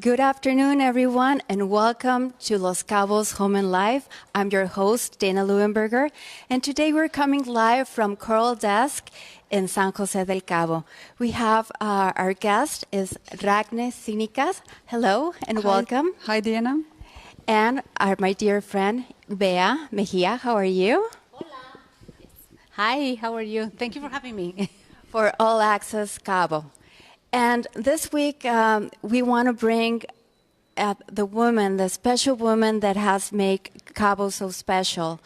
Good afternoon, everyone, and welcome to Los Cabos Home and Life. I'm your host, Dana Leuenberger, and today we're coming live from Coral Desk in San Jose del Cabo. We have our guest is Ragne Sinicas. Hello and welcome. Hi, Diana. And my dear friend, Bea Mejia. How are you? Hola. Hi, how are you? Thank you for having me. For All Access Cabo. And this week, we want to bring the special woman that has made Cabo so special.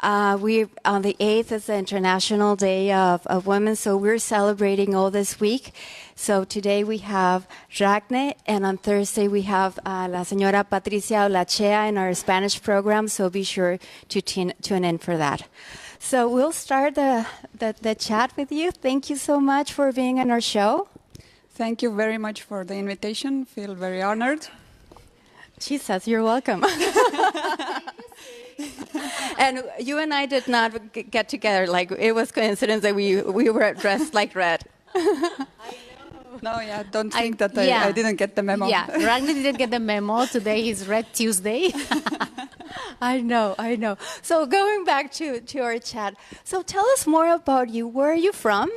On the 8th is the International Day of Women, so we're celebrating all this week. So today we have Ragne, and on Thursday we have La Señora Patricia Olachea in our Spanish program, so be sure to tune in for that. So we'll start the chat with you. Thank you so much for being on our show. Thank you very much for the invitation. Feel very honored. She says you're welcome. And you and I did not get together. Like, it was coincidence that we were dressed like red. I know. No, yeah, don't think that I didn't get the memo. Yeah, Ragnar didn't get the memo. Today is Red Tuesday. I know. So going back to our chat. So tell us more about you. Where are you from?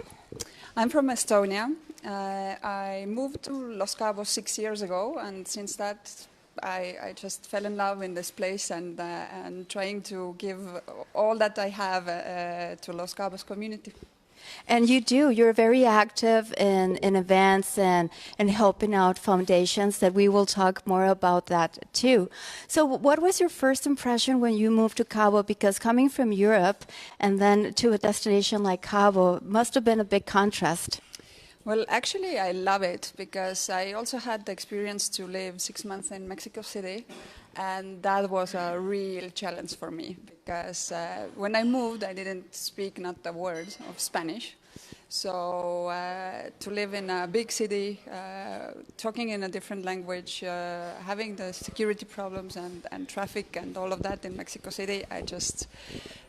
I'm from Estonia. I moved to Los Cabos 6 years ago, and since that, I just fell in love in this place and trying to give all that I have to Los Cabos community. And you do. You're very active in events and helping out foundations that we will talk more about that too. So what was your first impression when you moved to Cabo? Because coming from Europe and then to a destination like Cabo must have been a big contrast. Well, actually, I love it because I also had the experience to live 6 months in Mexico City, and that was a real challenge for me because when I moved, I didn't speak not a word of Spanish. So to live in a big city, talking in a different language, having the security problems and traffic and all of that in Mexico City,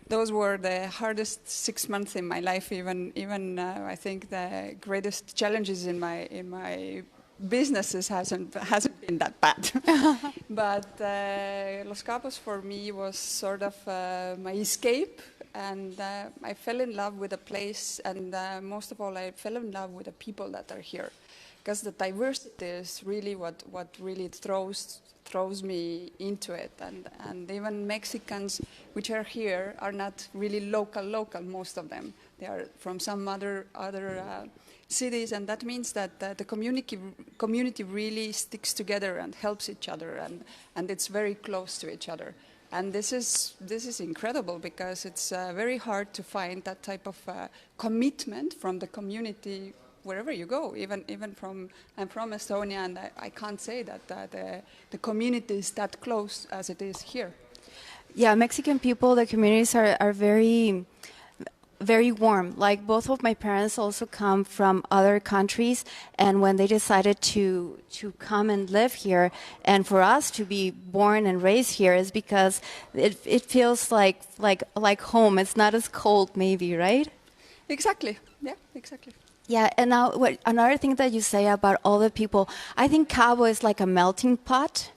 those were the hardest 6 months in my life. Even I think the greatest challenges in my businesses hasn't been that bad. But Los Cabos for me was sort of my escape, and I fell in love with the place, and most of all, I fell in love with the people that are here, because the diversity is really what really throws me into it, and even Mexicans which are here are not really local. Most of them, they are from some other cities, and that means that the community really sticks together and helps each other, and it's very close to each other. And this is incredible because it's very hard to find that type of commitment from the community wherever you go. I'm from Estonia, and I can't say that the community is that close as it is here. Yeah, Mexican people, the communities are very, very warm. Like, both of my parents also come from other countries, and when they decided to come and live here, and for us to be born and raised here, is because it feels like home. It's not as cold, maybe, right? Exactly. Yeah, exactly. Yeah, and now another thing that you say about all the people, I think Cabo is like a melting pot.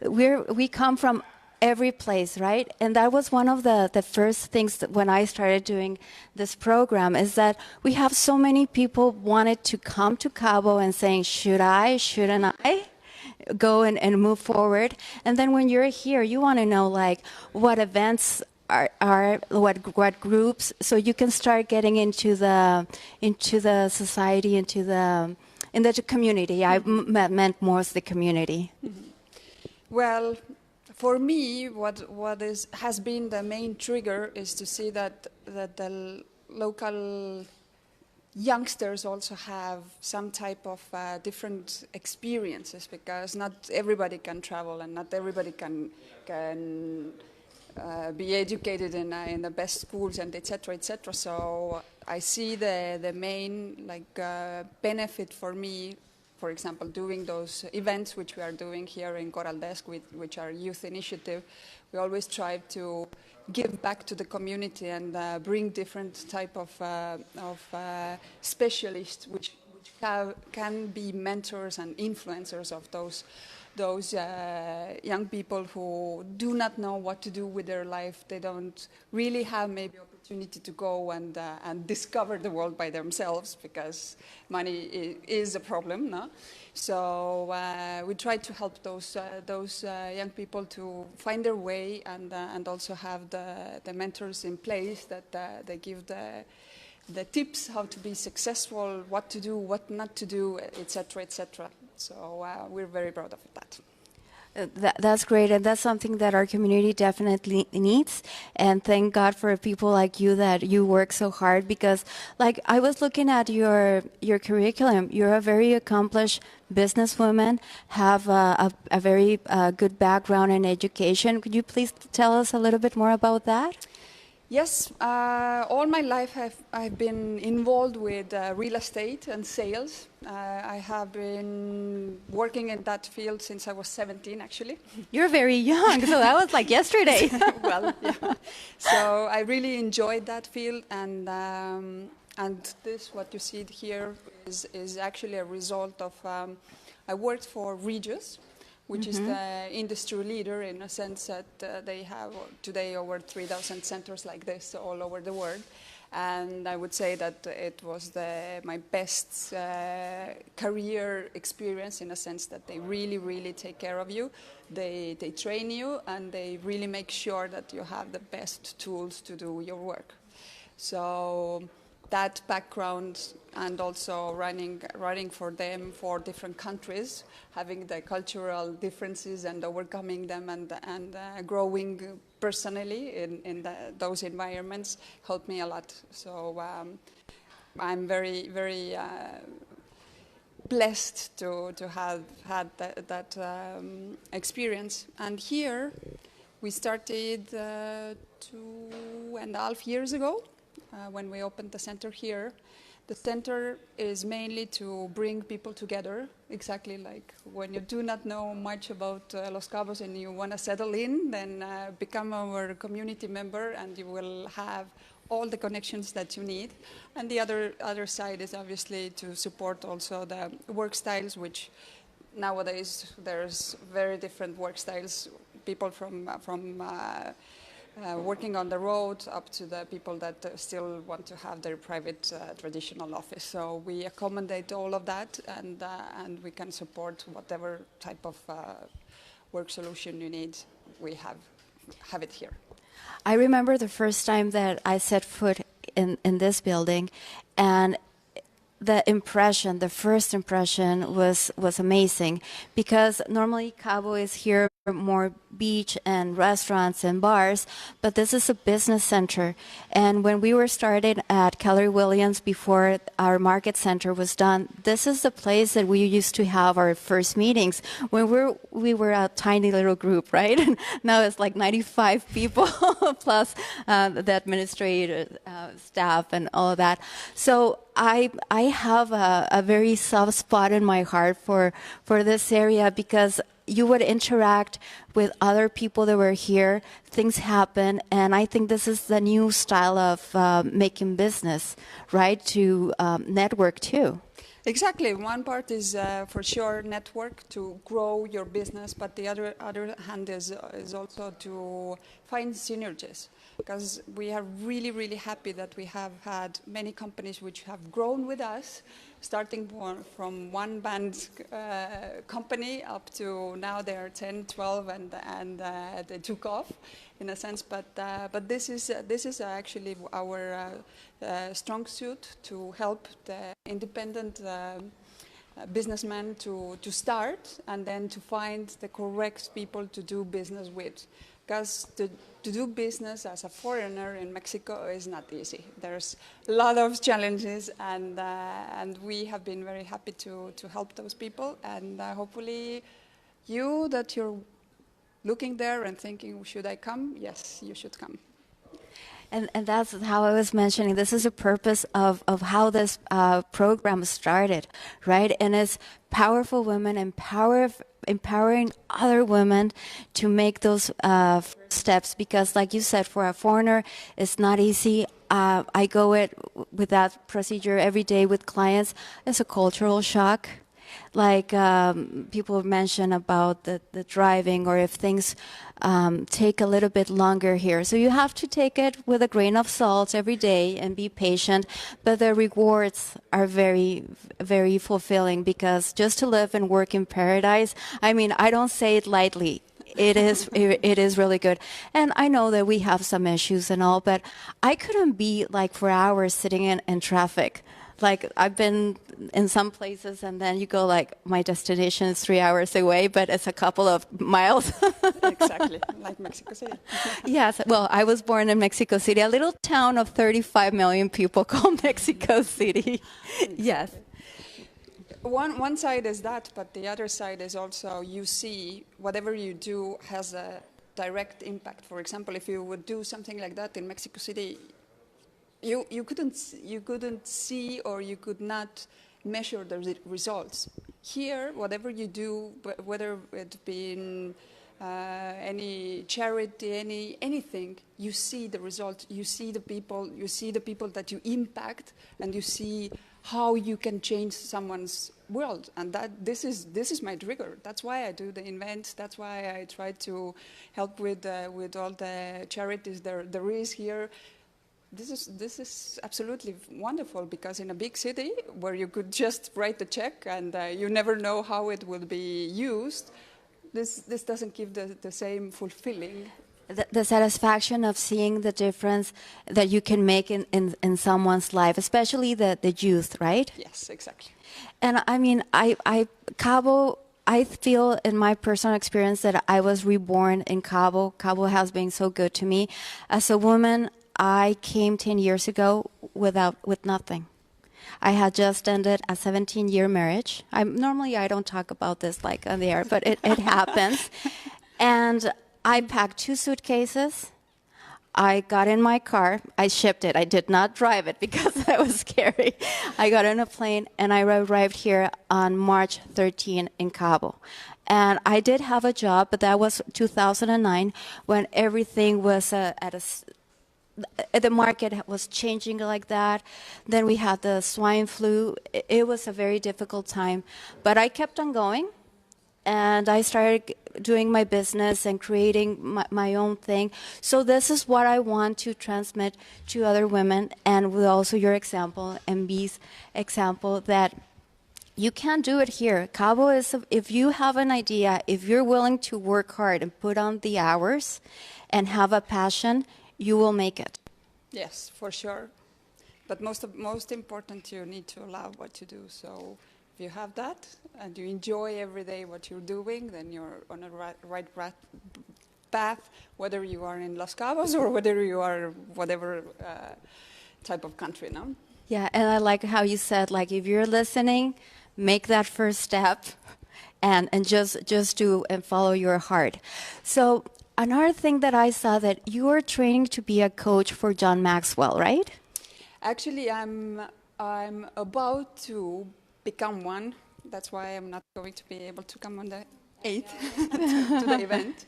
We come from every place, right? And that was one of the first things that when I started doing this program, is that we have so many people wanted to come to Cabo and saying, shouldn't I go and move forward? And then when you're here, you want to know like what events are what groups, so you can start getting into the society, into the community. I meant more as the community. Mm-hmm. Well, for me, what has been the main trigger is to see that the local youngsters also have some type of different experiences, because not everybody can travel and not everybody can be educated in the best schools and etc. etc. So I see the main benefit for me, for example, doing those events which we are doing here in Coral Desk, which are youth initiative. We always try to give back to the community and bring different type of specialists which which can be mentors and influencers of those young people who do not know what to do with their life. They don't really have maybe opportunity to go and discover the world by themselves because money is a problem, no? So we try to help those young people to find their way and also have the mentors in place that they give the tips how to be successful, what to do, what not to do, etc., etc. So we're very proud of that. That's great, and that's something that our community definitely needs. And thank God for people like you that you work so hard. Because, like, I was looking at your curriculum. You're a very accomplished businesswoman, have a very good background in education. Could you please tell us a little bit more about that? Yes, all my life I've been involved with real estate and sales. I have been working in that field since I was 17, actually. You're very young, so that was like yesterday. Well, yeah. So I really enjoyed that field, and this, what you see here, is actually a result of. I worked for Regis, which is the industry leader in a sense that they have today over 3,000 centers like this all over the world. And I would say that it was my best career experience in a sense that they really, really take care of you. They train you and they really make sure that you have the best tools to do your work. So that background and also running for them for different countries, having the cultural differences and overcoming them and growing personally in those environments helped me a lot. So I'm very, very blessed to have had that experience. And here we started 2.5 years ago. When we opened the center here. The center is mainly to bring people together, exactly like when you do not know much about Los Cabos and you want to settle in, then become our community member and you will have all the connections that you need. And the other side is obviously to support also the work styles, which nowadays there's very different work styles, people from working on the road up to the people that still want to have their private traditional office. So we accommodate all of that and we can support whatever type of work solution you need. We have it here. I remember the first time that I set foot in this building, and the first impression was amazing, because normally Cabo is here more beach and restaurants and bars, but this is a business center. And when we were started at Keller Williams before our market center was done, this is the place that we used to have our first meetings when we were a tiny little group, right? And now it's like 95 people plus the administrative staff and all of that. So I have a very soft spot in my heart for this area, because you would interact with other people that were here, things happen, and I think this is the new style of making business, right? To network too. Exactly. One part is for sure network to grow your business, but the other hand is also to find synergies, because we are really, really happy that we have had many companies which have grown with us, starting from one band company up to now they are 10, 12, and they took off in a sense. But this is actually our strong suit to help the independent businessman to start and then to find the correct people to do business with. Because to do business as a foreigner in Mexico is not easy. There's a lot of challenges, and we have been very happy to help those people. And hopefully, that you're looking there and thinking, should I come? Yes, you should come. And that's how I was mentioning. This is the purpose of how this program started, right? And it's powerful women empowering other women to make those first steps. Because, like you said, for a foreigner, it's not easy. I go with that procedure every day with clients. It's a cultural shock. Like people mention about the driving, or if things take a little bit longer here. So you have to take it with a grain of salt every day and be patient. But the rewards are very, very fulfilling, because just to live and work in paradise, I mean, I don't say it lightly. It is really good. And I know that we have some issues and all, but I couldn't be like for hours sitting in traffic. Like I've been in some places, and then you go like, my destination is 3 hours away, but it's a couple of miles. Exactly, like Mexico City. Yes, well, I was born in Mexico City, a little town of 35 million people called Mexico City. Yes. One side is that, but the other side is also you see whatever you do has a direct impact. For example, if you would do something like that in Mexico City, you couldn't see, or you could not measure the results. Here, whatever you do, whether it be in any charity, anything, you see the result. You see the people that you impact, and you see how you can change someone's world. And this is my trigger. That's why I do the events. That's why I try to help with all the charities there is here. This is absolutely wonderful, because in a big city where you could just write a check and you never know how it will be used, this doesn't give the same fulfilling. The satisfaction of seeing the difference that you can make in someone's life, especially the youth, right? Yes, exactly. And I mean, Cabo, I feel in my personal experience that I was reborn in Cabo. Cabo has been so good to me. As a woman, I came 10 years ago with nothing. I had just ended a 17-year marriage. Normally I don't talk about this like on the air, but it happens. And I packed 2 suitcases. I got in my car. I shipped it. I did not drive it because that was scary. I got on a plane, and I arrived here on March 13 in Cabo. And I did have a job, but that was 2009, when everything was the market was changing like that. Then we had the swine flu. It was a very difficult time. But I kept on going, and I started doing my business and creating my own thing. So this is what I want to transmit to other women, and with also your example and B's example, that you can do it here. Cabo is, if you have an idea, if you're willing to work hard and put on the hours and have a passion, you will make it. Yes, for sure. But most important, you need to love what you do. So if you have that and you enjoy every day what you're doing, then you're on a right path, whether you are in Los Cabos or whether you are whatever type of country, no? Yeah, and I like how you said, like, if you're listening, make that first step and just do and follow your heart. So another thing that I saw, that you are training to be a coach for John Maxwell, right? Actually, I'm about to become one. That's why I'm not going to be able to come on the 8th to the event.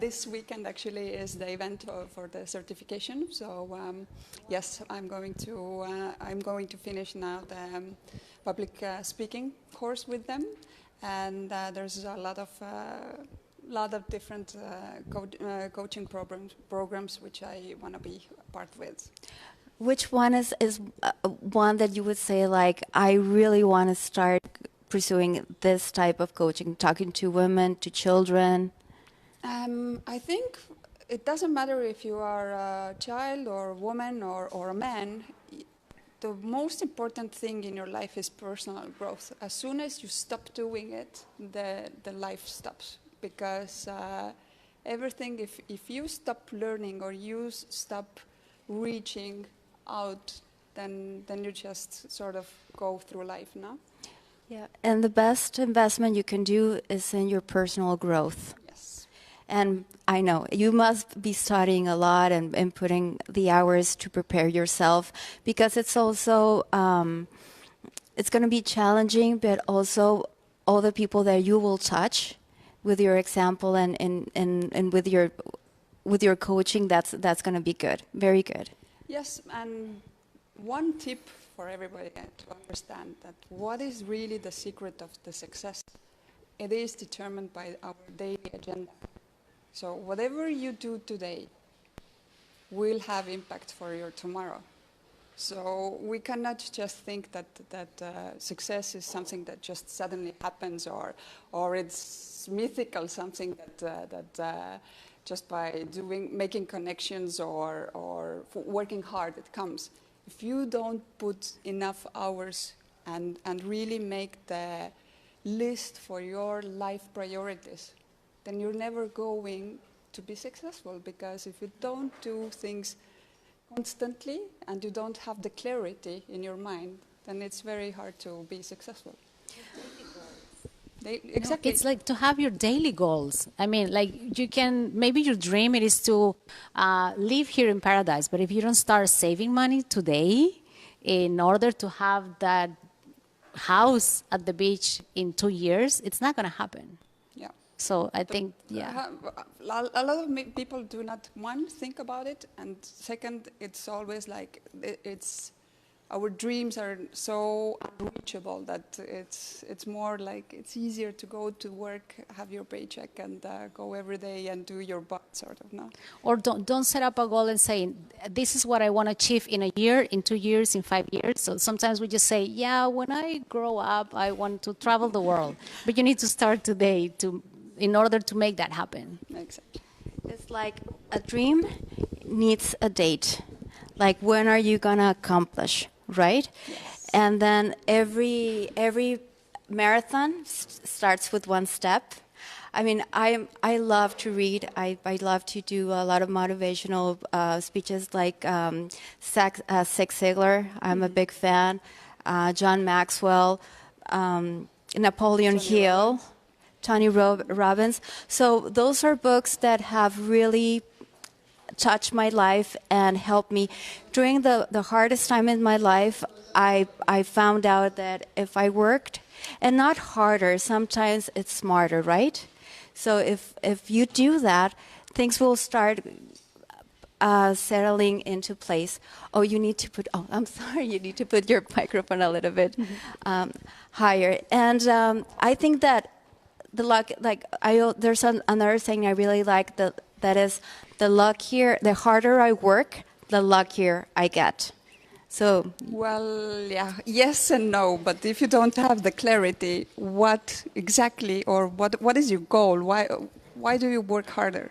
This weekend actually is the event for the certification. So yes, I'm going to finish now the public speaking course with them, and there's a lot of different coaching programs which I want to be part with. Which one is one that you would say, like, I really want to start pursuing this type of coaching, talking to women, to children? I think it doesn't matter if you are a child or a woman or a man. The most important thing in your life is personal growth. As soon as you stop doing it, the life stops. Because everything, if you stop learning or you stop reaching out, then you just sort of go through life, no? Yeah, and the best investment you can do is in your personal growth. Yes. And I know you must be studying a lot and putting the hours to prepare yourself, because it's also, it's going to be challenging, but also all the people that you will touch with your example and with your coaching, that's going to be good, very good. Yes, and one tip for everybody to understand that what is really the secret of the success, it is determined by our daily agenda. So whatever you do today will have impact for your tomorrow. So we cannot just think that success is something that just suddenly happens, or it's mythical, something that just by making connections or working hard it comes. If you don't put enough hours and really make the list for your life priorities, then you're never going to be successful, because if you don't do things constantly and you don't have the clarity in your mind, then it's very hard to be successful. Exactly. It's like to have your daily goals. I mean, like you can, maybe your dream it is to live here in paradise, but if you don't start saving money today in order to have that house at the beach in 2 years, it's not going to happen. Yeah. So I think, yeah. A lot of people do not, one, think about it, and second, it's always like our dreams are so unreachable that it's more like it's easier to go to work, have your paycheck, and go every day and do your butt, sort of, no? Or don't set up a goal and say, this is what I want to achieve in a year, in 2 years, in 5 years. So sometimes we just say, yeah, when I grow up, I want to travel the world. But you need to start today in order to make that happen. Exactly. It's like a dream needs a date. Like, when are you going to accomplish, right? Yes. And then every marathon starts with one step. I mean, I love to read. I love to do a lot of motivational speeches, like Zig Ziglar. I'm a big fan. John Maxwell, Napoleon Hill, Tony Robbins. So those are books that have really touched my life and helped me. During the hardest time in my life, I found out that if I worked, and not harder, sometimes it's smarter, right? So if you do that, things will start settling into place. Oh, you need to put, oh, I'm sorry, you need to put your microphone a little bit higher. And I think that the luck, like, there's another thing I really like, that is the luckier, the harder I work, the luckier I get. So, well, yeah, yes and no. But if you don't have the clarity, what exactly, or what is your goal? Why do you work harder?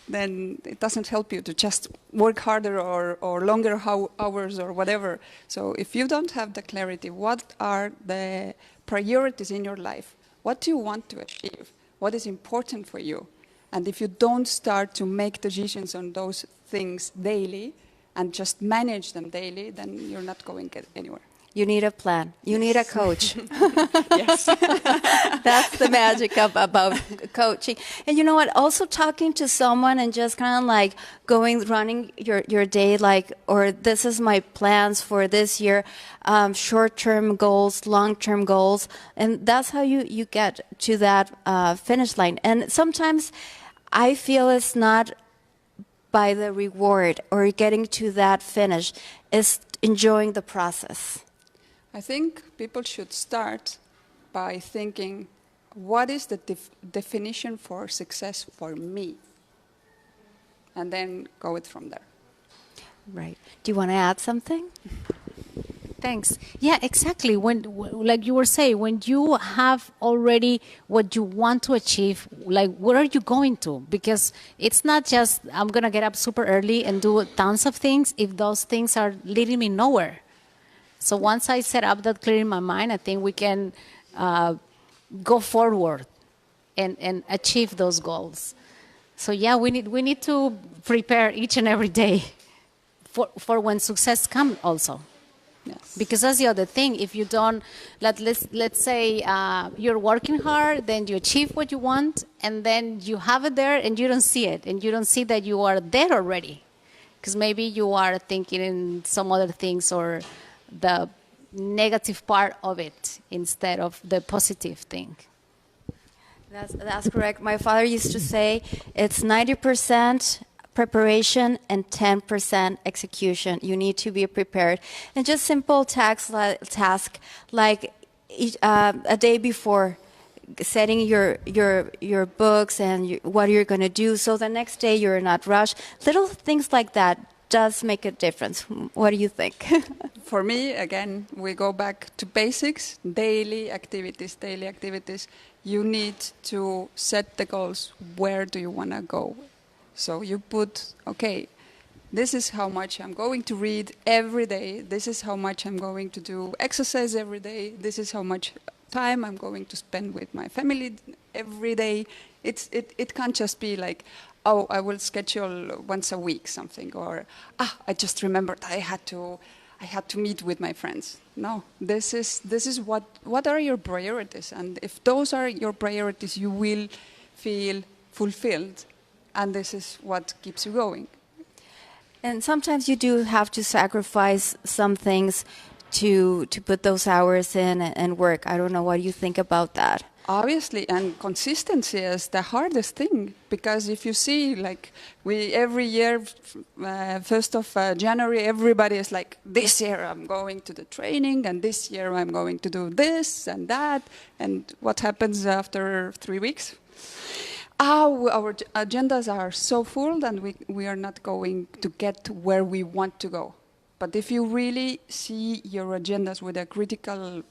Then it doesn't help you to just work harder or longer hours or whatever. So if you don't have the clarity, what are the priorities in your life? What do you want to achieve? What is important for you? And if you don't start to make decisions on those things daily and just manage them daily, then you're not going anywhere. you need a plan. You need a coach. Yes. That's the magic about coaching. And you know what? Also talking to someone and just kind of like running your day, like, or this is my plans for this year, short-term goals, long-term goals. And that's how you get to that finish line. And sometimes I feel it's not by the reward or getting to that finish, it's enjoying the process. I think people should start by thinking, what is the definition for success for me? And then go it from there. Right. Do you want to add something? Thanks. Yeah, exactly. Like you were saying, when you have already what you want to achieve, like, where are you going to? Because it's not just, I'm going to get up super early and do tons of things if those things are leading me nowhere. So once I set up that clear in my mind, I think we can go forward and achieve those goals. So yeah, we need to prepare each and every day for when success comes also. Yes. Because that's the other thing. If you don't, let's say you're working hard, then you achieve what you want, and then you have it there, and you don't see it, and you don't see that you are there already, because maybe you are thinking in some other things or the negative part of it instead of the positive thing. That's correct. My father used to say it's 90% preparation and 10% execution. You need to be prepared. And just simple task like a day before, setting your books and what you're going to do, so the next day you're not rushed. Little things like that does make a difference. What do you think? For me, again, we go back to basics, daily activities, daily activities. You need to set the goals. Where do you want to go? So you put, okay, this is how much I'm going to read every day. This is how much I'm going to do exercise every day. This is how much time I'm going to spend with my family every day. It can't just be like, oh, I will schedule once a week something, or I just remembered I had to meet with my friends. No, this is what are your priorities, and if those are your priorities, you will feel fulfilled, and this is what keeps you going. And sometimes you do have to sacrifice some things to put those hours in and work. I don't know what you think about that. Obviously, and consistency is the hardest thing, because if you see, like, we every year, 1st of January, everybody is like, this year I'm going to the training, and this year I'm going to do this and that, and what happens after 3 weeks? Our agendas are so full, and we are not going to get where we want to go. But if you really see your agendas with a critical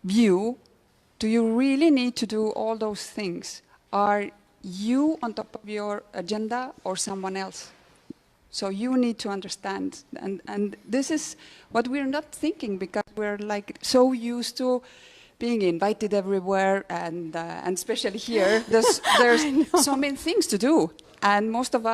view, do you really need to do all those things? Are you on top of your agenda or someone else? So you need to understand. And this is what we're not thinking, because we're like so used to being invited everywhere, and especially here, there's so many things to do. And most of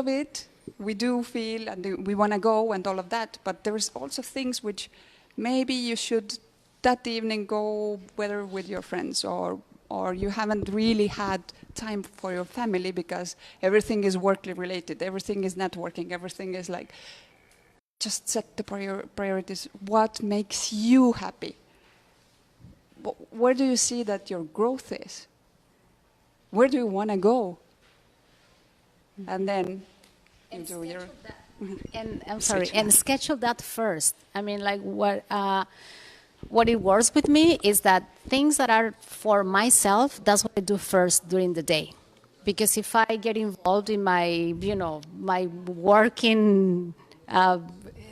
it, we do feel and we want to go and all of that. But there's also things which maybe you should that evening go, whether with your friends or you haven't really had time for your family because everything is work related, everything is networking, everything is like, just set the priorities. What makes you happy? Where do you see that your growth is? Where do you want to go? And then you do your... And I'm sorry, and schedule that first. I mean, like what it works with me is that things that are for myself, that's what I do first during the day. Because if I get involved in my, my working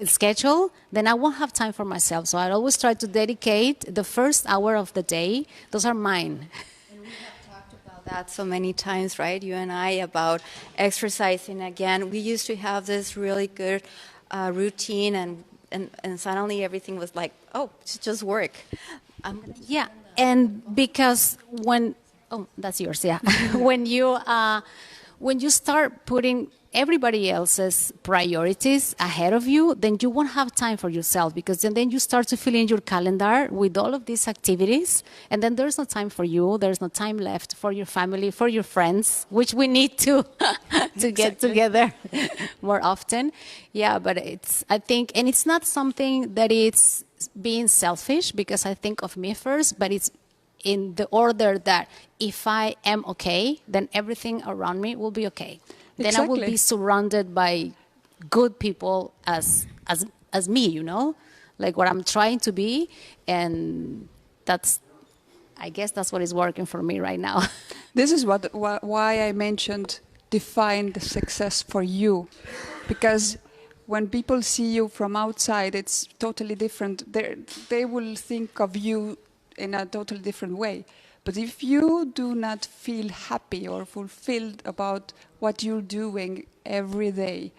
schedule, then I won't have time for myself. So I always try to dedicate the first hour of the day. Those are mine. And we have talked about that so many times, right? You and I, about exercising again. We used to have this really good routine, and suddenly everything was like, oh, it's just work. Yeah, and because that's yours, yeah. when you start putting everybody else's priorities ahead of you, then you won't have time for yourself, because then you start to fill in your calendar with all of these activities, and then there's no time for you, there's no time left for your family, for your friends, which we need to get together more often. Yeah, but I think, and it's not something that it's being selfish, because I think of me first, but it's in the order that if I am okay, then everything around me will be okay. Then Exactly. I will be surrounded by good people as me, like what I'm trying to be, and I guess that's what is working for me right now. This is why I mentioned define the success for you, because when people see you from outside, it's totally different. They will think of you in a totally different way. But if you do not feel happy or fulfilled about what you're doing every day,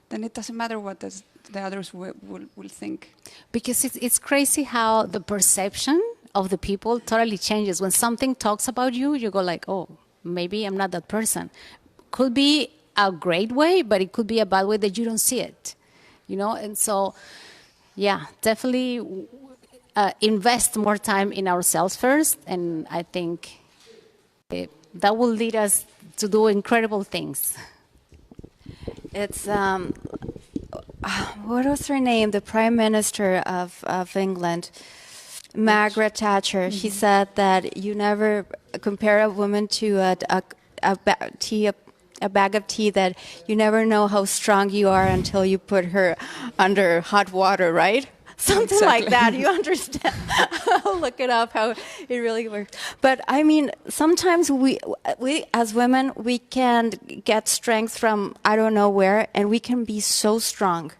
then it doesn't matter what the others will think. Because it's crazy how the perception of the people totally changes. When something talks about you, you go like, oh, maybe I'm not that person. Could be a great way, but it could be a bad way that you don't see it. And so, yeah, definitely invest more time in ourselves first, and I think that will lead us to do incredible things. It's what was her name? The Prime Minister of England, Margaret Thatcher. Mm-hmm. She said that you never compare a woman to a bag of tea that you never know how strong you are until you put her under hot water, right? Something like that. You understand? I'll look it up how it really works. But I mean, sometimes we as women, we can get strength from I don't know where, and we can be so strong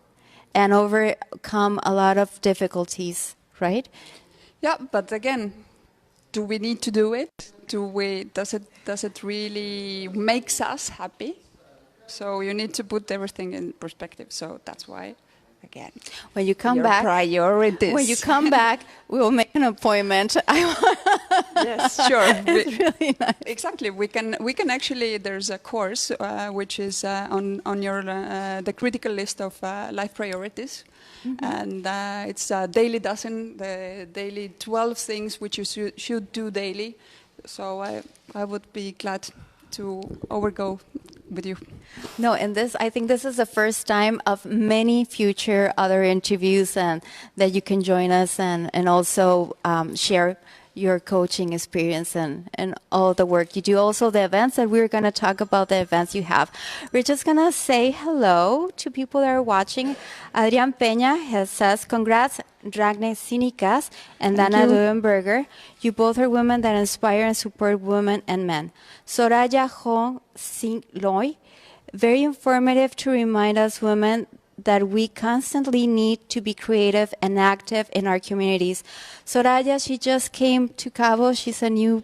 and overcome a lot of difficulties, right? Yeah, but again, do we need to do it? Does it really makes us happy? So you need to put everything in perspective. So that's why, again, when you come your back, priorities. When you come back, we will make an appointment. Yes, sure. It's really nice. Exactly. We can actually. There's a course which is on your the critical list of life priorities. Mm-hmm. And it's a daily dozen, the daily 12 things which you should do daily. So I would be glad to overgo with you. No, and I think this is the first time of many future other interviews, and that you can join us and also share your coaching experience and all the work you do. Also the events that we're going to talk about, the events you have. We're just going to say hello to people that are watching. Adrian Peña says, congrats, Dragne Sinicas and Dana Dudenberger. You both are women that inspire and support women and men. Soraya Hong Sing Loy, very informative to remind us women that we constantly need to be creative and active in our communities. Soraya, she just came to Cabo. She's a new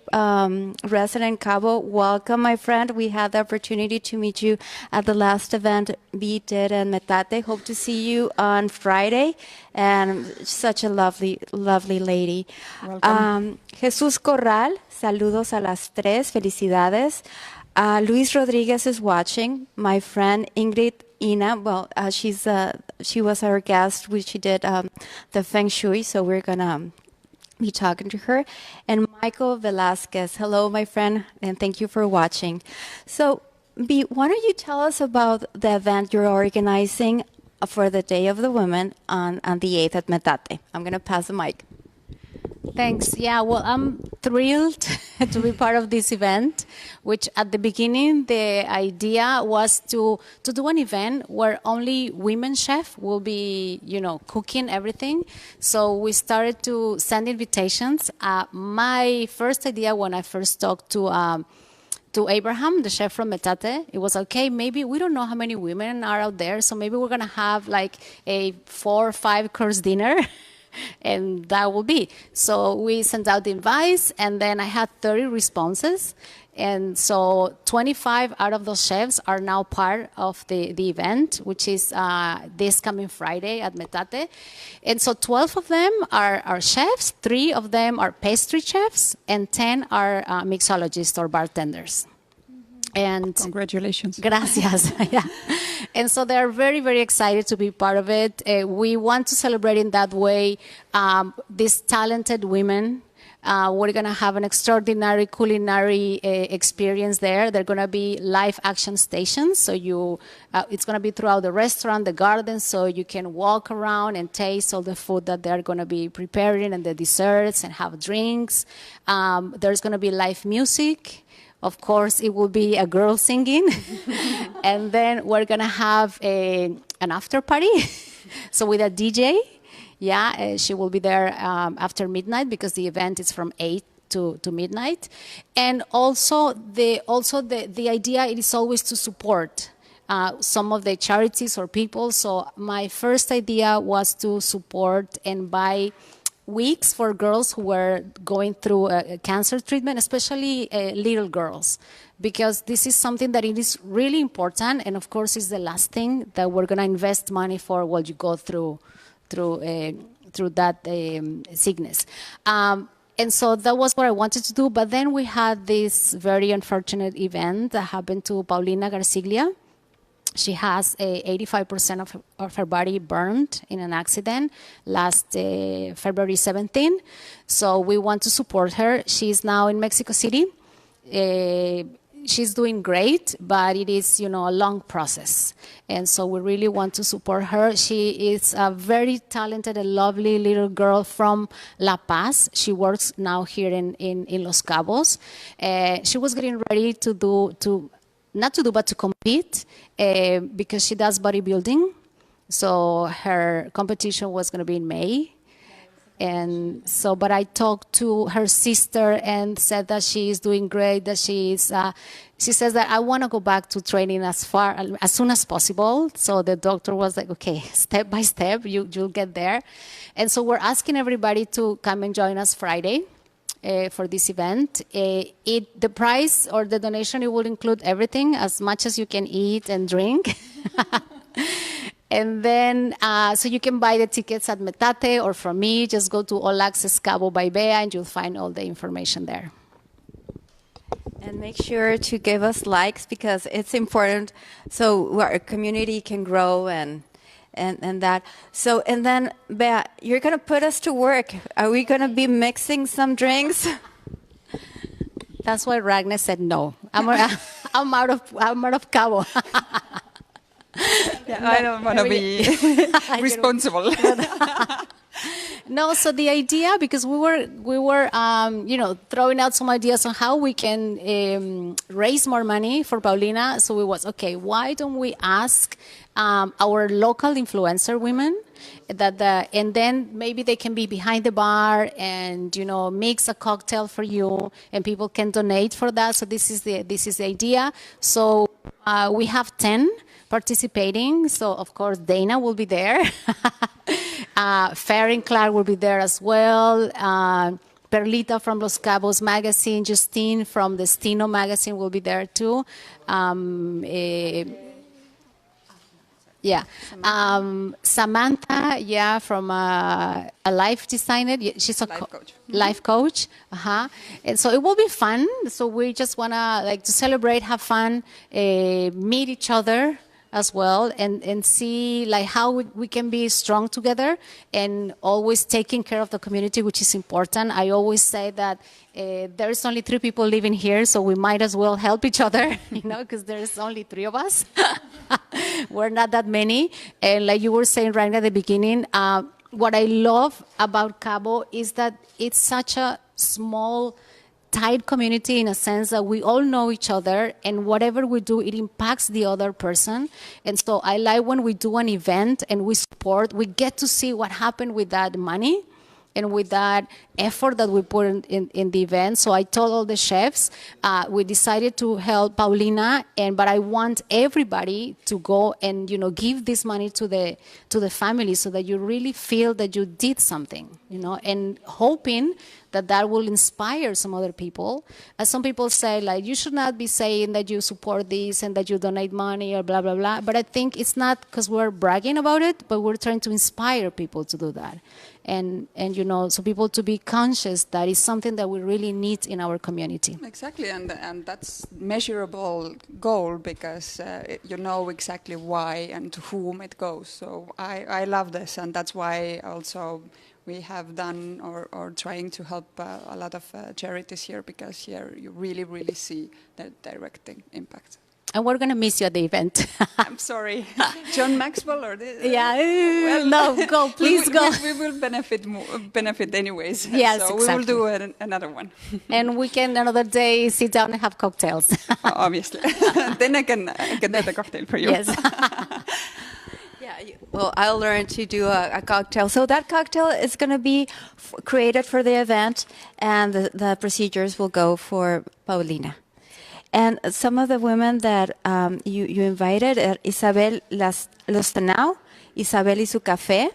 resident in Cabo. Welcome, my friend. We had the opportunity to meet you at the last event we did in Metate. Hope to see you on Friday. And such a lovely, lovely lady. Welcome. Jesús Corral, saludos a las tres. Felicidades. Luis Rodriguez is watching. My friend Ingrid Ina, well, she was our guest when she did the Feng Shui, so we're going to be talking to her. And Michael Velasquez, hello, my friend, and thank you for watching. So, B, why don't you tell us about the event you're organizing for the Day of the Women on the 8th at Metate? I'm going to pass the mic. Thanks. Yeah, well, I'm thrilled to be part of this event, which at the beginning, the idea was to do an event where only women chefs will be, cooking everything. So we started to send invitations. My first idea when I first talked to Abraham, the chef from Metate, it was okay, maybe we don't know how many women are out there, so maybe we're going to have like a 4 or 5 course dinner. And that will be. So we sent out the invites, and then I had 30 responses. And so 25 out of those chefs are now part of the event, which is this coming Friday at Metate. And so 12 of them are chefs, 3 of them are pastry chefs, and 10 are mixologists or bartenders. And congratulations. Gracias. Yeah. And so they're very, very excited to be part of it. We want to celebrate in that way these talented women. We're going to have an extraordinary culinary experience there. There are going to be live action stations. So it's going to be throughout the restaurant, the garden, so you can walk around and taste all the food that they're going to be preparing and the desserts and have drinks. There's going to be live music. Of course, it will be a girl singing. And then we're going to have an after party. So with a DJ. Yeah, she will be there after midnight because the event is from 8 to midnight. And also the idea is always to support some of the charities or people. So my first idea was to support and buy wigs for girls who were going through a cancer treatment, especially little girls, because this is something that it is really important, and of course is the last thing that we're going to invest money for while you go through that sickness. And so that was what I wanted to do, but then we had this very unfortunate event that happened to Paulina Garciglia. She has 85% of her body burned in an accident last February 17. So we want to support her. She's now in Mexico City. She's doing great, but it is, a long process. And so we really want to support her. She is a very talented and lovely little girl from La Paz. She works now here in Los Cabos. She was getting ready to not to do, but to compete because she does bodybuilding. So her competition was going to be in May. And so, but I talked to her sister and said that she is doing great, that she says that I want to go back to training as soon as possible. So the doctor was like, okay, step by step, you'll get there. And so we're asking everybody to come and join us Friday for this event. The price or the donation, it will include everything, as much as you can eat and drink. And then, so you can buy the tickets at Metate or from me, just go to All Access Cabo by Bea and you'll find all the information there. And make sure to give us likes because it's important so our community can grow and that. So, and then, Bea, you're going to put us to work. Are we going to be mixing some drinks? That's why Ragnar said no. I'm out of Cabo. Yeah, I don't want to be responsible. No, so the idea, because we were throwing out some ideas on how we can raise more money for Paulina. So we was, okay, why don't we ask our local influencer women and then maybe they can be behind the bar and mix a cocktail for you and people can donate for that. So this is the idea. So we have 10 participating. So, of course, Dana will be there. Farron Clark will be there as well. Perlita from Los Cabos magazine. Justine from the Stino magazine will be there too. Samantha, from a life designer. She's a life coach. Life coach. And so it will be fun. So we just want to celebrate, have fun, meet each other as well, and see how we can be strong together and always taking care of the community, which is important. I always say that there is only 3 people living here, so we might as well help each other, because there's only 3 of us. We're not that many. And like you were saying right at the beginning, what I love about Cabo is that it's such a small, tight community in a sense that we all know each other and whatever we do, it impacts the other person. And so I like when we do an event and we support, we get to see what happened with that money and with that effort that we put in the event. So I told all the chefs, we decided to help Paulina, but I want everybody to go and give this money to the family so that you really feel that you did something, and hoping that will inspire some other people. As some people say, you should not be saying that you support this and that you donate money or blah, blah, blah. But I think it's not because we're bragging about it, but we're trying to inspire people to do that. And so people to be conscious that it's something that we really need in our community. Exactly, and that's measurable goal because you know exactly why and to whom it goes. So I love this, and that's why also we have done or trying to help a lot of charities here, because here you really, really see the direct impact. And we're going to miss you at the event. I'm sorry. John Maxwell or this? Yeah. Well, no, go. Please go. We will benefit anyways. Yes, so exactly. We will do another one. And we can another day sit down and have cocktails. Obviously. Then I can do the cocktail for you. Yes. Well, I'll learn to do a cocktail. So that cocktail is going to be created for the event, and the procedures will go for Paulina. And some of the women that you invited are Isabel Lostanao, Isabel y su Café,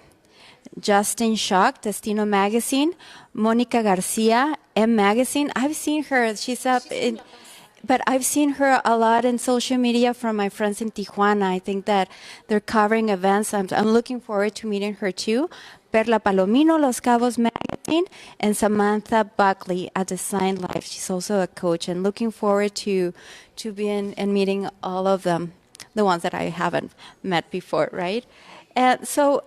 Justin Shock, Destino Magazine, Monica Garcia, M Magazine. I've seen her. She's up in... But I've seen her a lot in social media from my friends in Tijuana. I think that they're covering events. I'm looking forward to meeting her too. Perla Palomino, Los Cabos Magazine, and Samantha Buckley at Design Life. She's also a coach, and looking forward to being and meeting all of them, the ones that I haven't met before, right? And so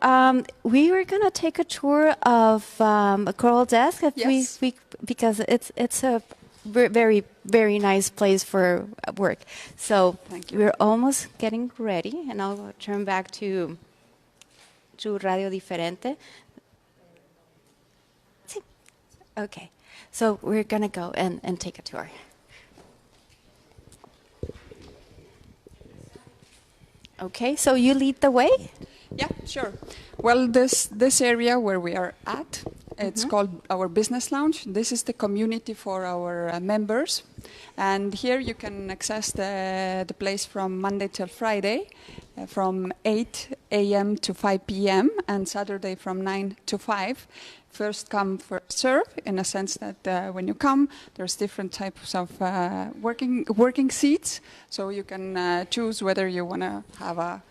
we were going to take a tour of a Coral Desk if yes. we because it's a very, very nice place for work. So we're almost getting ready, and I'll turn back to Radio Diferente. Okay, so we're going to go and take a tour. Okay, so you lead the way? Yeah, sure. Well, this area where we are at, it's called our business lounge. This is the community for our members, and here you can access the place from Monday till Friday, from 8 a.m. to 5 p.m. and Saturday from 9 to 5. First come, first serve, in a sense that when you come, there's different types of working seats, so you can choose whether you want to have a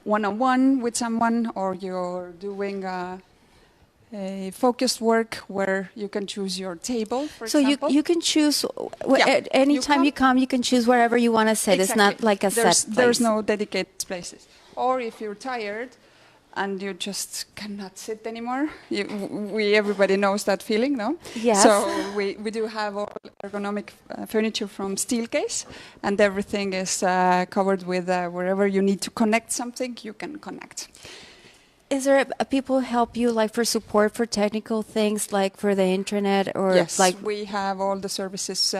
one-on-one with someone, or you're doing a focused work where you can choose your table, for So example. you can choose, Yeah, anytime you come, you can choose wherever you want to sit. It's not like a set place. There's no dedicated places. Or if you're tired and you just cannot sit anymore, everybody knows that feeling, no? Yes. So we do have all ergonomic furniture from Steelcase, and everything is covered with wherever you need to connect something, you can connect. Is there people help you like for support for technical things, like for the internet, or Yes, like we have all the services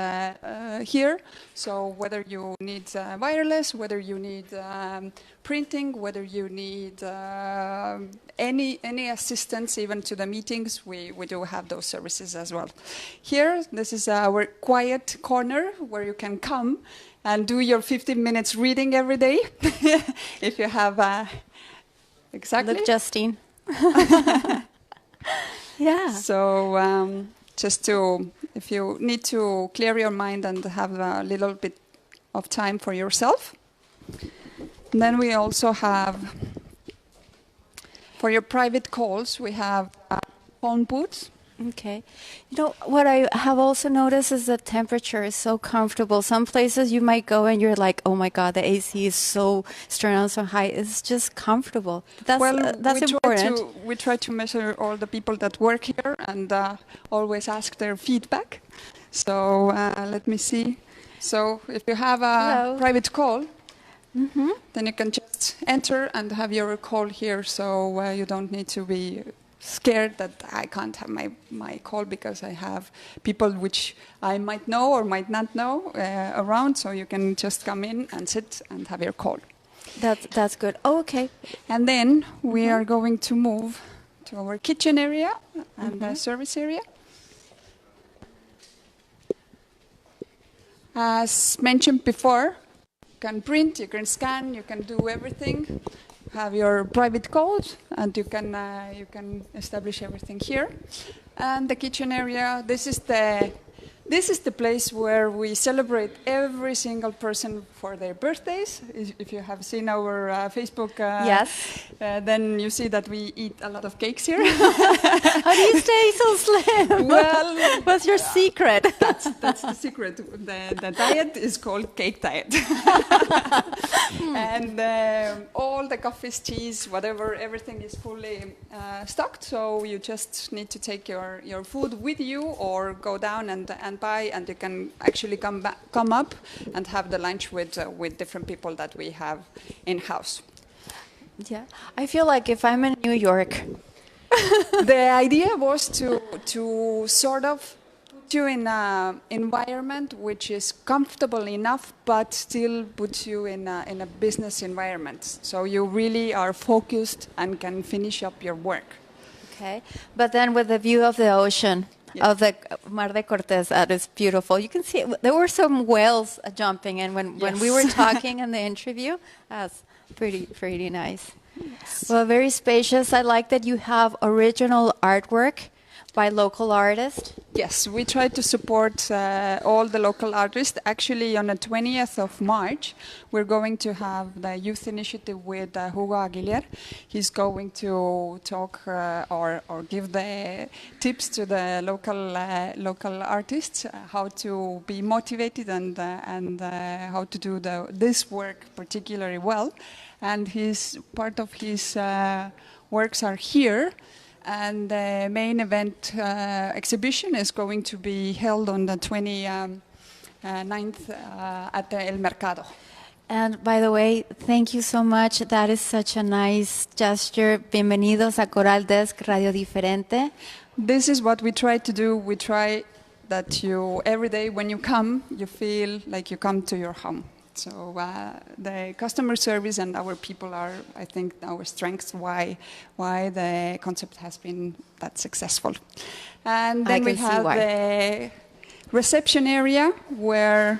here. So whether you need wireless, whether you need printing, whether you need any assistance even to the meetings, we do have those services as well. Here, this is our quiet corner where you can come and do your 15 minutes reading every day if you have... Exactly. look, Justine? Yeah. So just if you need to clear your mind and have a little bit of time for yourself. And then we also have, for your private calls, we have phone booths. Okay. You know, what I have also noticed is the temperature is so comfortable. Some places you might go and you're like, oh my God, the AC is so turned on so high. It's just comfortable. That's important. We try to measure all the people that work here and always ask their feedback. So let me see. So if you have a private call, then you can just enter and have your call here. So you don't need to be scared that I can't have my call because I have people which I might know or might not know around, so you can just come in and sit and have your call. That's good. Oh, okay. And then we are going to move to our kitchen area and the service area. As mentioned before, you can print, you can scan, you can do everything. Have your private calls, and you can establish everything here. And the kitchen area, this is the place where we celebrate every single person for their birthdays. If you have seen our Facebook, yes, then you see that we eat a lot of cakes here. How do you stay so slim? Well, what's your secret? That's the secret. The diet is called cake diet. And all the coffees, teas, whatever, everything is fully stocked. So you just need to take your food with you or go down and buy, and you can actually come up and have the lunch with different people that we have in-house. Yeah, I feel like if I'm in New York. The idea was to sort of put you in an environment which is comfortable enough, but still puts you in a business environment. So you really are focused and can finish up your work. Okay, but then with the view of the ocean, of the Mar de Cortés, that is beautiful. You can see there were some whales jumping in when we were talking in the interview. That's pretty nice. Yes. Well, very spacious. I like that you have original artwork by local artists. Yes, we try to support all the local artists. Actually, on the 20th of March, we're going to have the youth initiative with Hugo Aguilera. He's going to talk or give the tips to the local artists how to be motivated and how to do this work particularly well. And part of his works are here. And the main event exhibition is going to be held on the 29th at El Mercado. And by the way, thank you so much. That is such a nice gesture. Bienvenidos a Coral Desk Radio Diferente. This is what we try to do. We try that every day when you come, you feel like you come to your home. So the customer service and our people are, I think, our strengths. Why the concept has been that successful. And then we have the reception area where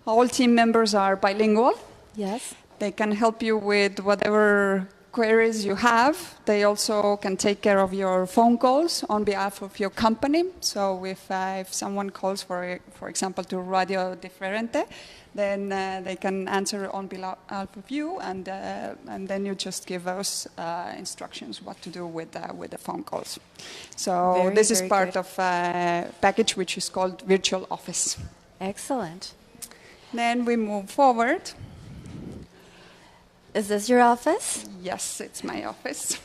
all team members are bilingual. Yes. They can help you with whatever queries you have. They also can take care of your phone calls on behalf of your company. So if someone calls, for example, to Radio Diferente, then they can answer on behalf of you, and then you just give us instructions what to do with the phone calls. So this is part of a package which is called Virtual Office. Excellent. Then we move forward. Is this your office? Yes, it's my office.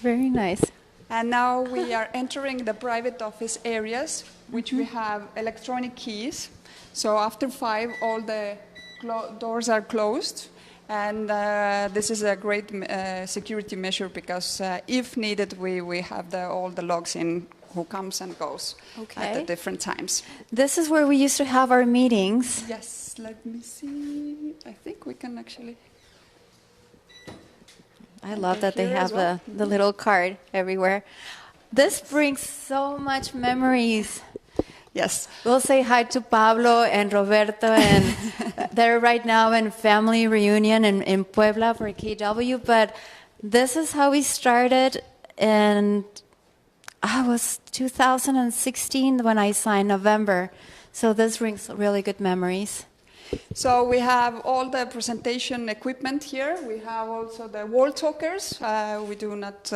Very nice. And now we are entering the private office areas, which we have electronic keys. So after 5, all the doors are closed. And this is a great security measure because if needed, we have all the logs in who comes and goes at the different times. This is where we used to have our meetings. Yes, let me see. I think we can actually... I love that they have the little card everywhere. This brings so much memories. Yes. We'll say hi to Pablo and Roberto, and they're right now in family reunion in Puebla for KW, but this is how we started, and I was 2016 when I signed November, so this brings really good memories. So we have all the presentation equipment here. We have also the wall talkers. We do not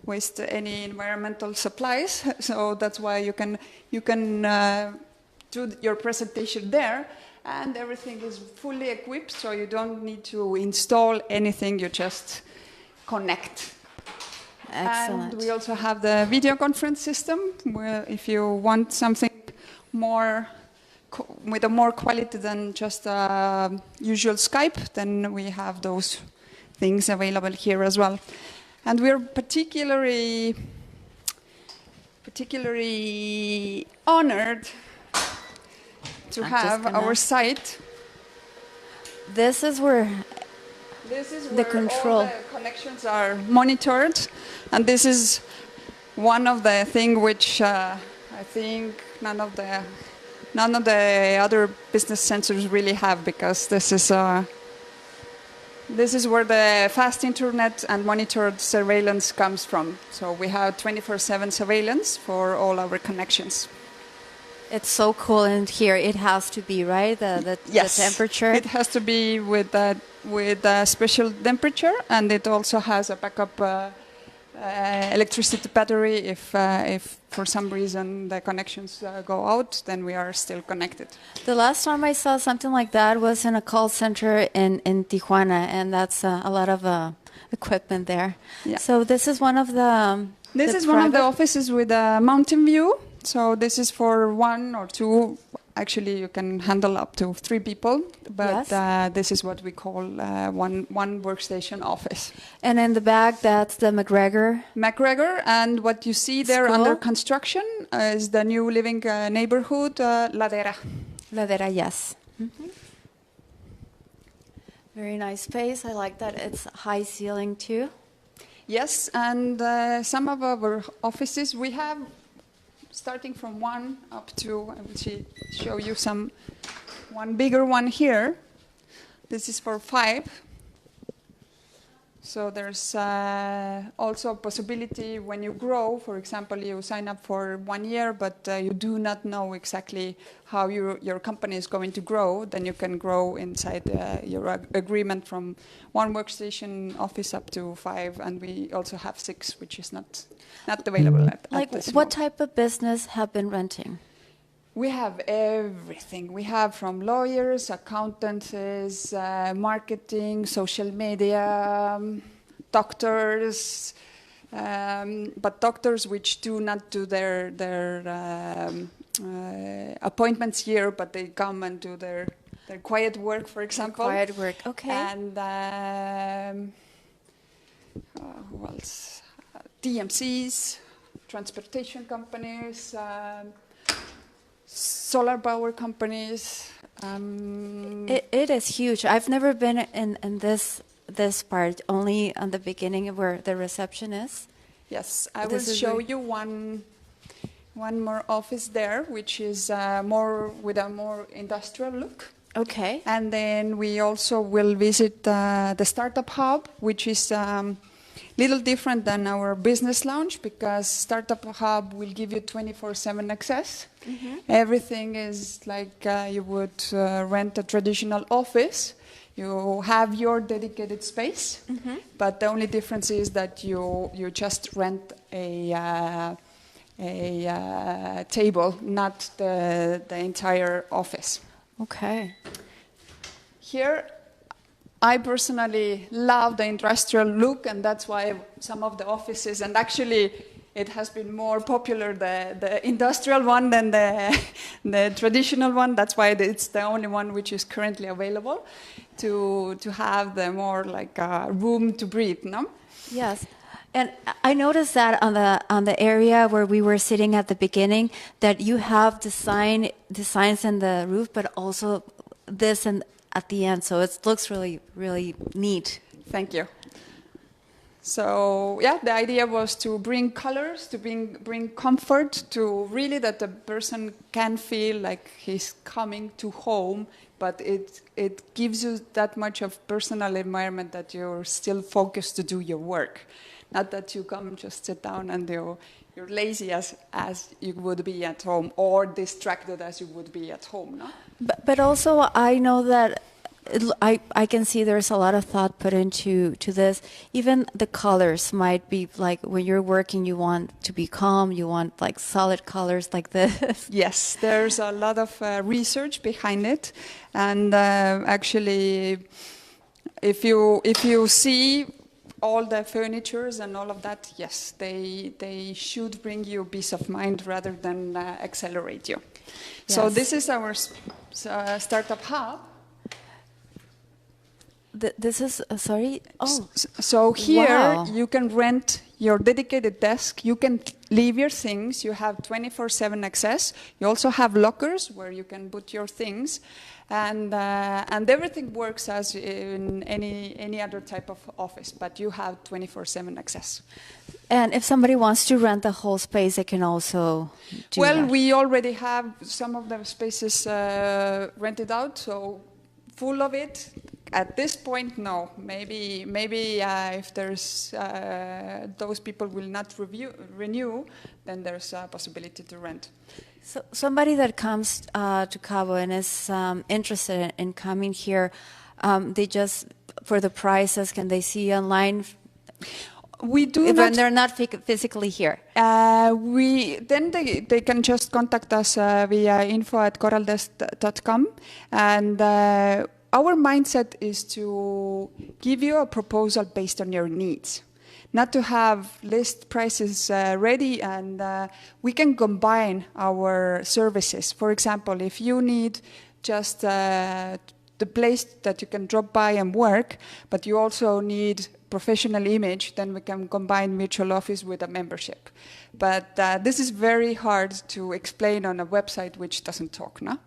waste any environmental supplies, so that's why you can do your presentation there, and everything is fully equipped, so you don't need to install anything. You just connect. Excellent. And we also have the video conference system, where if you want something more with a more quality than just usual Skype, then we have those things available here as well. And we're particularly honored to have our site. This is where the control. All the connections are monitored, and this is one of the things which I think none of the other business centers really have, because this is where the fast internet and monitored surveillance comes from. So we have 24/7 surveillance for all our connections. It's so cool, and here it has to be, right? The temperature. It has to be with a special temperature, and it also has a backup electricity battery. If for some reason the connections go out, then we are still connected. The last time I saw something like that was in a call center in Tijuana, and that's a lot of equipment there. Yeah. So this is one of the... This is one of the offices with a mountain view. So this is for 1 or 2. Actually, you can handle up to 3 people, but this is what we call one workstation office. And in the back, that's the McGregor, and what you see there under construction is the new living neighborhood, Ladera. Ladera, yes. Mm-hmm. Very nice space. I like that it's high ceiling too. Yes, and some of our offices we have. Starting from 1 up to, I will show you one bigger one here. This is for 5. So there's also a possibility when you grow, for example, you sign up for 1 year, but you do not know exactly how your company is going to grow, then you can grow inside your agreement from 1 workstation office up to 5, and we also have 6, which is not available at this what moment. Type of business have been renting? We have everything. We have from lawyers, accountants, marketing, social media, doctors, but doctors which do not do their appointments here, but they come and do their quiet work, for example. Quiet work, okay. And who else? DMCs, transportation companies, solar power companies, It is huge. I've never been in this part, only on the beginning where the reception is. Yes, I But will this is show very- you one more office there, which is more with a more industrial look. Okay. And then we also will visit the Startup Hub, which is little different than our business lounge, because Startup Hub will give you 24/7 access. Everything is like you would rent a traditional office. You have your dedicated space, but the only difference is that you just rent a table, not the entire office. Okay. Here, I personally love the industrial look, and that's why some of the offices, and actually it has been more popular, the industrial one than the traditional one. That's why it's the only one which is currently available to have the more like room to breathe, no? Yes. And I noticed that on the area where we were sitting at the beginning, that you have designs in the roof, but also this and at the end. So it looks really, really neat. Thank you. So yeah, the idea was to bring colors, to bring comfort, to really that the person can feel like he's coming to home, but it gives you that much of personal environment that you're still focused to do your work. Not that you come just sit down and you're lazy as you would be at home, or distracted as you would be at home, no? But also, I know that I can see there's a lot of thought put into this. Even the colors might be like when you're working, you want to be calm, you want like solid colors like this. Yes, there's a lot of research behind it, and actually, if you see all the furnitures and all of that, yes, they should bring you peace of mind rather than accelerate you. So Yes. this is our startup hub. This is sorry. Oh, So here Wow. you can rent your dedicated desk. You can leave your things. You have 24/7 access. You also have lockers where you can put your things, and everything works as in any other type of office. But you have 24/7 access. and if somebody wants to rent the whole space, they can also do Well, that. we already have some of the spaces rented out, so full of it. At this point, no. Maybe if there's those people will not renew, then there's a possibility to rent. So somebody that comes to Cabo and is interested in coming here, they just for the prices, can they see online? We do When not. they're not physically here. They can just contact us via info@coraldesk.com, and our mindset is to give you a proposal based on your needs, not to have list prices ready, and we can combine our services. For example, if you need just the place that you can drop by and work, but you also need professional image, then we can combine virtual office with a membership. But this is very hard to explain on a website which doesn't talk, no?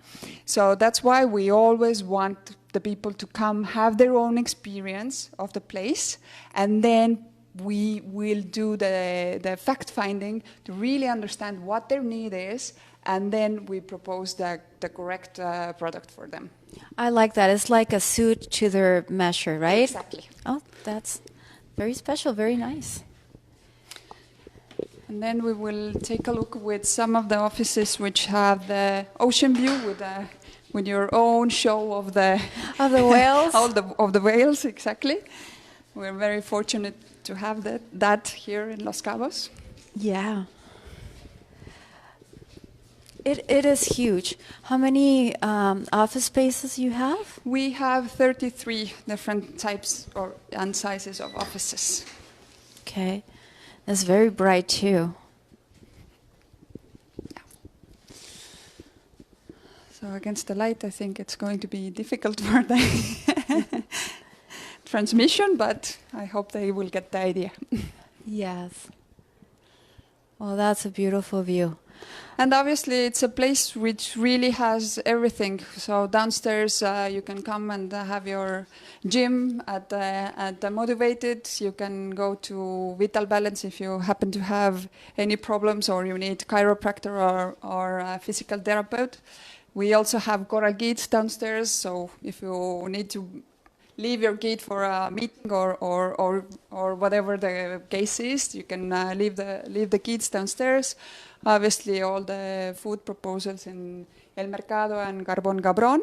So that's why we always want the people to come, have their own experience of the place, and then we will do the fact-finding to really understand what their need is, and then we propose the correct product for them. I like that. It's like a suit to their measure, right? Exactly. Oh, that's very special, very nice. And then we will take a look with some of the offices which have the ocean view with your own show of the whales. of the whales, exactly. We're very fortunate to have that here in Los Cabos. Yeah. It is huge. How many office spaces you have? We have 33 different types and sizes of offices. Okay. It's very bright too. So against the light, I think it's going to be difficult for the transmission, but I hope they will get the idea. Yes. Well, that's a beautiful view. And obviously, it's a place which really has everything. So downstairs, you can come and have your gym at the Motivated. You can go to Vital Balance if you happen to have any problems or you need chiropractor or a physical therapist. We also have Coral Kids downstairs. So if you need to leave your kid for a meeting or whatever the case is, you can leave the kids downstairs. Obviously, all the food proposals in El Mercado and Carbon Gabron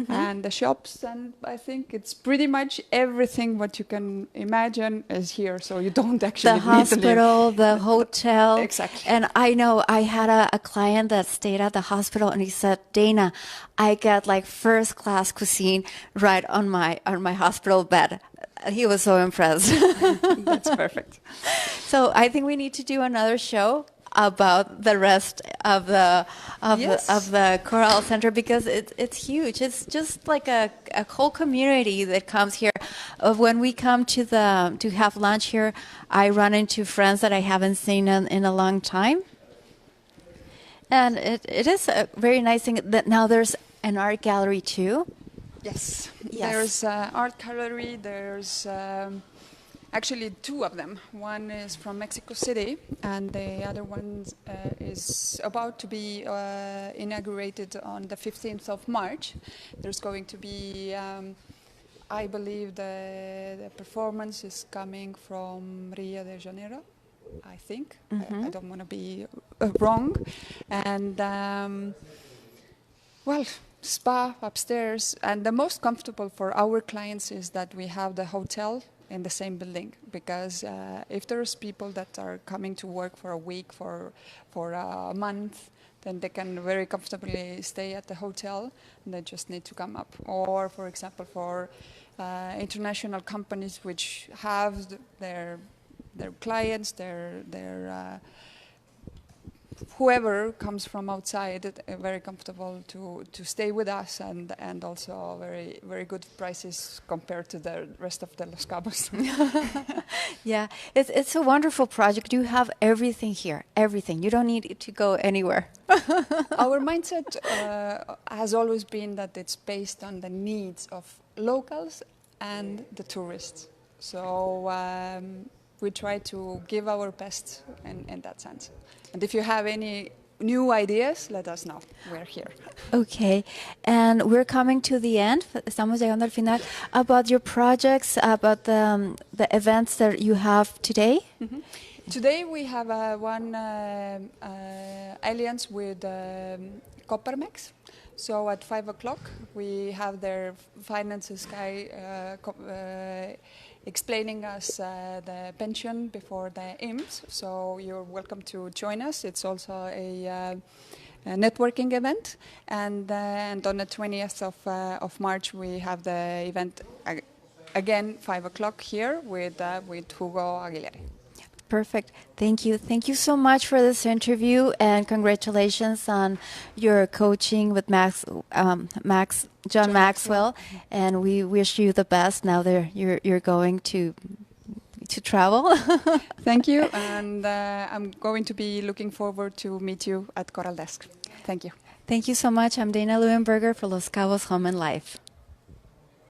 and the shops, and I think it's pretty much everything what you can imagine is here. So you don't actually The need to leave. hospital, the hotel. Exactly. And I know I had a client that stayed at the hospital, and he said, Dana, I get like first class cuisine right on my hospital bed. He was so impressed. That's perfect. So I think we need to do another show about the rest of the Coral Center, because it's huge. It's just like a whole community that comes here. When we come to have lunch here, I run into friends that I haven't seen in a long time, and it is a very nice thing that now there's an art gallery too. Yes. Yes. There's art gallery. There's actually two of them. One is from Mexico City, and the other one is about to be inaugurated on the 15th of March. There's going to be, I believe, the performance is coming from Rio de Janeiro, I think. I don't want to be wrong. And, well, spa upstairs. And the most comfortable for our clients is that we have the hotel in the same building, because if there's people that are coming to work for a week, for a month, then they can very comfortably stay at the hotel, and they just need to come up. Or, for example, for international companies which have their clients, their whoever comes from outside, very comfortable to stay with us, and also very, very good prices compared to the rest of the Los Cabos. Yeah, it's a wonderful project. You have everything here, everything. You don't need to go anywhere. Our mindset has always been that it's based on the needs of locals and the tourists. So we try to give our best in that sense. And if you have any new ideas, let us know. We're here. Okay, and we're coming to the end. Estamos llegando al final. About your projects, about the events that you have today. Today we have one alliance with Coppermex. So at 5 o'clock we have their finances guy explaining us the pension before the IMSS. So you're welcome to join us. It's also a networking event. And on the 20th of March we have the event again 5 o'clock here with Hugo Aguilera. Perfect. Thank you. Thank you so much for this interview, and congratulations on your coaching with John Maxwell. And we wish you the best now that you're going to travel. Thank you, and I'm going to be looking forward to meet you at Coral Desk. Thank you. Thank you so much. I'm Dana Leuenberger for Los Cabos Home and Life.